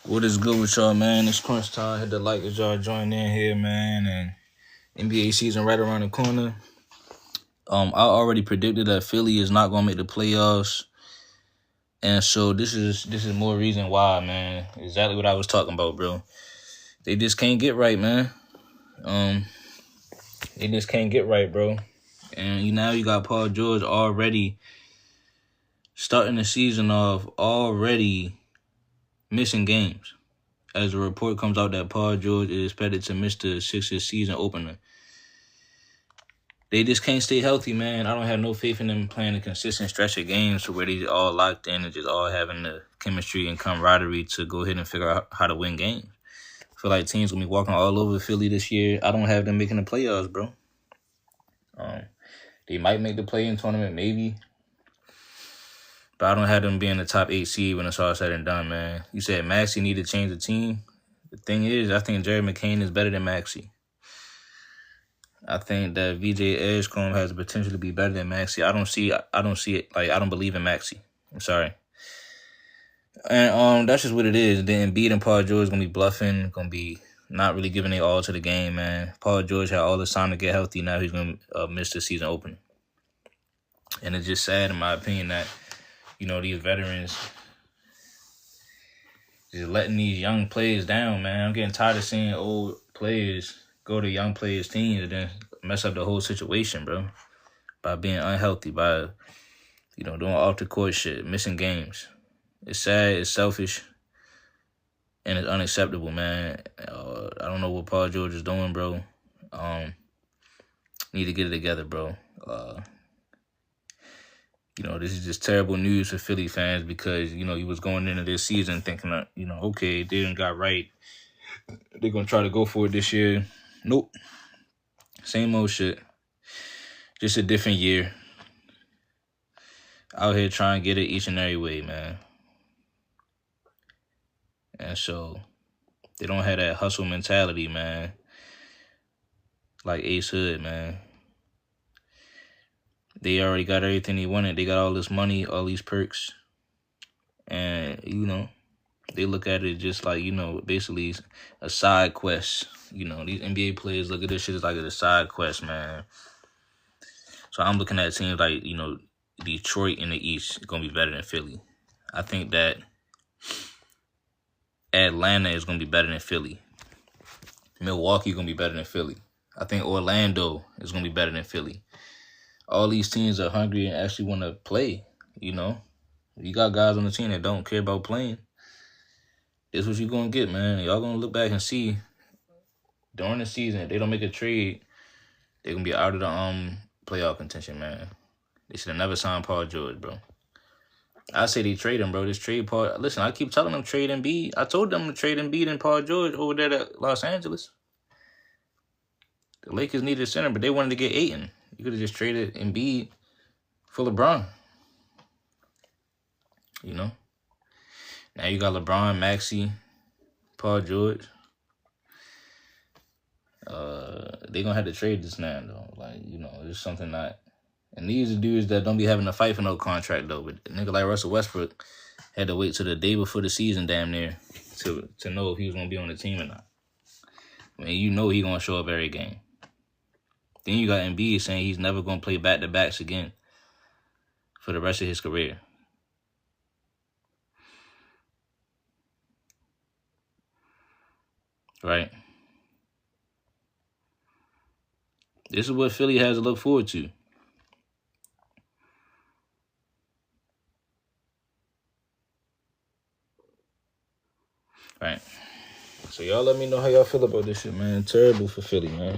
What is good with y'all, man? It's crunch time. Hit the like as y'all join in here, man. And NBA season right around the corner. I already predicted that Philly is not gonna make the playoffs, and so this is more reason why, man. Exactly what I was talking about, bro. They just can't get right, man. They just can't get right, bro. And you got Paul George already starting the season off already missing games. As a report comes out that Paul George is expected to miss the Sixers season opener. They just can't stay healthy, man. I don't have no faith in them playing a consistent stretch of games to where they all locked in and just all having the chemistry and camaraderie to go ahead and figure out how to win games. I feel like teams gonna be walking all over Philly this year. I don't have them making the playoffs, bro. They might make the play-in tournament, maybe. But I don't have them being the top 8 seed when it's all said and done, man. You said Maxey need to change the team. The thing is, I think Jerry McCain is better than Maxey. I think that VJ Edgecombe has the potential to be better than Maxey. I don't see it. Like, I don't believe in Maxey. I'm sorry. And that's just what it is. Then Embiid and Paul George gonna be bluffing, gonna be not really giving it all to the game, man. Paul George had all the time to get healthy. Now he's gonna miss the season opening. And it's just sad, in my opinion, that these veterans just letting these young players down, man. I'm getting tired of seeing old players go to young players' teams and then mess up the whole situation, bro. By being unhealthy, by, doing off-the-court shit, missing games. It's sad, it's selfish, and it's unacceptable, man. I don't know what Paul George is doing, bro. Need to get it together, bro. This is just terrible news for Philly fans because, he was going into this season thinking that, okay, they didn't got right. They're going to try to go for it this year. Nope. Same old shit. Just a different year. Out here trying to get it each and every way, man. And so they don't have that hustle mentality, man. Like Ace Hood, man. They already got everything they wanted. They got all this money, all these perks. And, they look at it just like, basically a side quest. These NBA players look at this shit as like a side quest, man. So I'm looking at teams like, Detroit in the East going to be better than Philly. I think that Atlanta is going to be better than Philly. Milwaukee going to be better than Philly. I think Orlando is going to be better than Philly. All these teams are hungry and actually want to play, You got guys on the team that don't care about playing. This is what you're going to get, man. Y'all going to look back and see during the season, if they don't make a trade, they're going to be out of the playoff contention, man. They should have never signed Paul George, bro. I say they trade him, bro. This trade Paul. Listen, I keep telling them trade Embiid. I told them to trade Embiid and Paul George over there at Los Angeles. The Lakers needed a center, but they wanted to get Ayton. You could have just traded Embiid for LeBron. Now you got LeBron, Maxey, Paul George. They gonna have to trade this now, though. Like, it's something not. And these are dudes that don't be having to fight for no contract, though. But a nigga like Russell Westbrook had to wait till the day before the season, damn near, to know if he was gonna be on the team or not. I mean, he gonna show up every game. Then you got Embiid saying he's never gonna play back-to-backs again for the rest of his career. Right? This is what Philly has to look forward to. Right. So y'all let me know how y'all feel about this shit, man. Terrible for Philly, man.